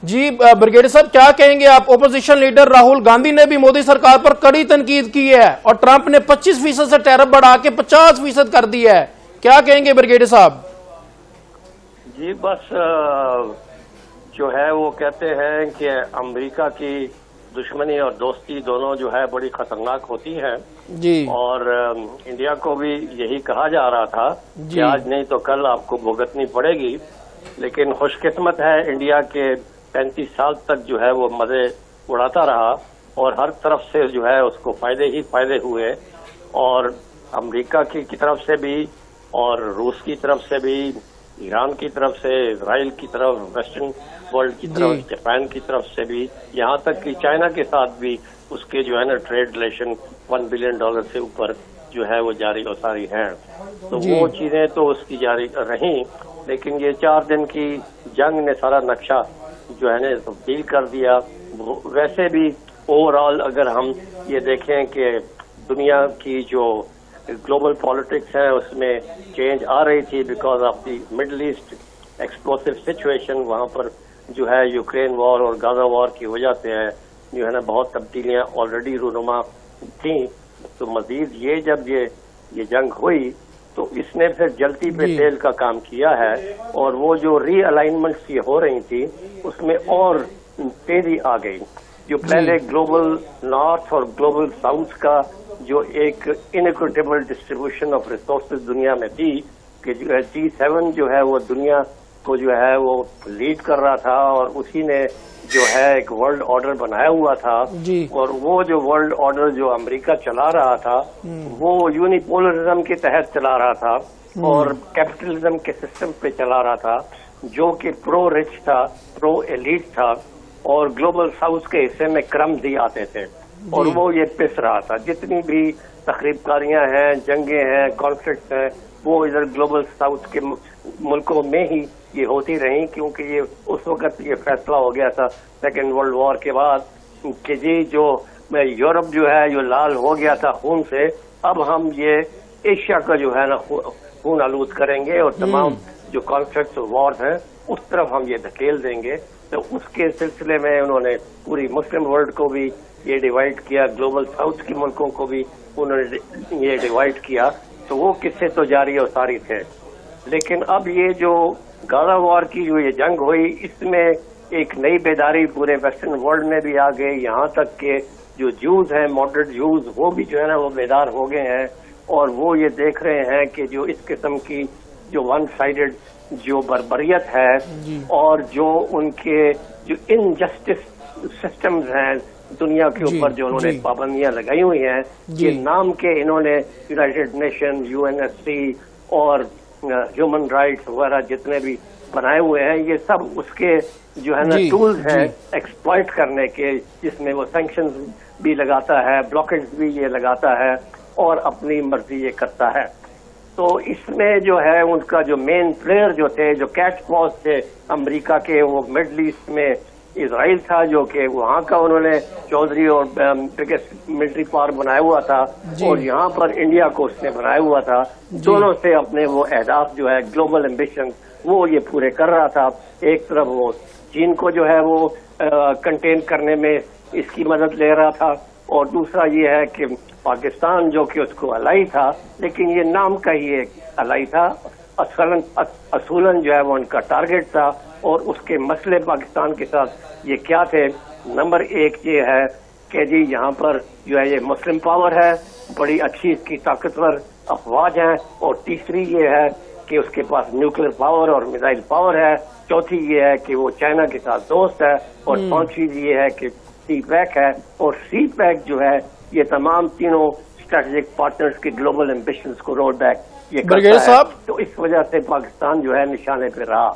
جی brigadier साहब, क्या कहेंगे आप? ओपोजिशन लीडर राहुल गांधी ने भी मोदी सरकार पर कड़ी तनकीद की है और ट्रंप ने 25% से टैरिफ बढ़ा के 50% कर दिया है। क्या कहेंगे ब्रिगेडियर साहब? जी बस जो है वो कहते हैं कि अमेरिका की दुश्मनी और दोस्ती दोनों जो है बड़ी खतरनाक होती है जी। और इंडिया को भी यही कहा जा रहा था कि आज नहीं तो कल आपको भुगतनी पड़ेगी। लेकिन खुशकिस्मत है इंडिया के 35 साल तक जो है वो मजे उड़ाता रहा और हर तरफ से जो है उसको फायदे ही फायदे हुए और अमेरिका की तरफ से भी और रूस की तरफ से भी, ईरान की तरफ से, इजराइल की तरफ, वेस्टर्न वर्ल्ड की तरफ, जापान की तरफ से भी, यहाँ तक कि चाइना के साथ भी उसके जो है ना ट्रेड रिलेशन $1 बिलियन से ऊपर जो है वो जारी और सारी हैं। तो वो चीजें तो उसकी जारी रहीं, लेकिन ये 4 दिन की जंग ने सारा नक्शा जो है ना तब्दील कर दिया। वैसे भी ओवरऑल अगर हम ये देखें कि दुनिया की जो ग्लोबल पॉलिटिक्स है उसमें चेंज आ रही थी because of the middle east explosive situation, वहाँ पर जो है यूक्रेन वॉर और गाजा वॉर की वजह से है जो है ना बहुत तब्दीलियां ऑलरेडी रूनुमा थी। तो मजीद ये जब ये जंग हुई तो इसने फिर जलती पे तेल का काम किया है और वो जो रीअलाइनमेंट्स ये हो रही थी उसमें और तेजी आ गई। जो पहले ग्लोबल नॉर्थ और ग्लोबल साउथ का जो एक इनइक्विटेबल डिस्ट्रीब्यूशन ऑफ रिसोर्सेज दुनिया में थी कि जो G7 जो है वो दुनिया को जो है वो लीड कर रहा था और उसी ने जो है एक वर्ल्ड ऑर्डर बनाया हुआ था और वो जो वर्ल्ड ऑर्डर जो अमेरिका चला रहा था वो यूनिपोलरिज्म के तहत चला रहा था और कैपिटलिज्म के सिस्टम पे चला रहा था जो कि प्रो रिच था, प्रो एलीट था और ग्लोबल साउथ के हिस्से में क्रम दी आते थे और वो ये पिस रहा था। जितनी भी तकरीबकारियां हैं, जंगें हैं, कॉन्फ्लिक्ट हैं, वो इधर ग्लोबल साउथ के मुल्कों में ही ये होती रही क्योंकि ये उस वक्त ये फैसला हो गया था सेकेंड वर्ल्ड वॉर के बाद कि जी जो यूरोप जो है जो लाल हो गया था खून से, अब हम ये एशिया का जो है ना खून आलूद करेंगे और तमाम जो कॉन्फ्लिक्ट वॉर्स हैं उस तरफ हम ये धकेल देंगे। तो उसके सिलसिले में उन्होंने पूरी मुस्लिम वर्ल्ड को भी ये डिवाइड किया, ग्लोबल साउथ के मुल्कों को भी उन्होंने ये डिवाइड किया। तो वो किस्से तो जारी और सारी थे। लेकिन अब ये जो गाजा वॉर की जो ये जंग हुई इसमें एक नई बेदारी पूरे वेस्टर्न वर्ल्ड में भी आ गई। यहाँ तक के जो जूज हैं, मॉडरेट जूज, वो भी जो है ना वो बेदार हो गए हैं और वो ये देख रहे हैं कि जो इस किस्म की जो वन साइडेड जो बर्बरियत है और जो उनके जो इनजस्टिस सिस्टम्स हैं दुनिया के ऊपर जो उन्होंने पाबंदियां लगाई हुई हैं, ये नाम के इन्होंने यूनाइटेड नेशन, UNSC और ह्यूमन राइट्स वगैरह जितने भी बनाए हुए हैं, ये सब उसके जो है ना टूल्स हैं एक्सप्लॉइट करने के, जिसमें वो सैंक्शंस भी लगाता है, ब्लॉकेज भी ये लगाता है और अपनी मर्जी ये करता है। तो इसमें जो है उनका जो मेन प्लेयर जो थे, जो कैच पॉज थे अमेरिका के, वो मिडल ईस्ट में इजराइल था जो कि वहाँ का उन्होंने चौधरी और बिगेस्ट मिलिट्री पावर बनाया हुआ था और यहाँ पर इंडिया को उसने बनाया हुआ था। दोनों से अपने वो अहदाफ जो है ग्लोबल एम्बिशन वो ये पूरे कर रहा था। एक तरफ वो चीन को जो है वो कंटेन करने में इसकी मदद ले रहा था और दूसरा ये है कि पाकिस्तान जो कि उसको अलाई था, लेकिन ये नाम का ही एक अलाई था, असूलन जो है वो उनका टारगेट था। और उसके मसले पाकिस्तान के साथ ये क्या थे? नंबर 1 ये है कि जी यहाँ पर जो है ये मुस्लिम पावर है, बड़ी अच्छी इसकी ताकतवर अफवाज है और तीसरी ये है कि उसके पास न्यूक्लियर पावर और मिसाइल पावर है। चौथी ये है कि वो चाइना के साथ दोस्त है और पांचवी ये है कि CPEC है और CPEC जो है ये तमाम तीनों स्ट्रेटेजिक पार्टनर्स के ग्लोबल एम्बिशंस को रोड बैक ये करता है। तो इस वजह से पाकिस्तान जो है निशाने पे रहा।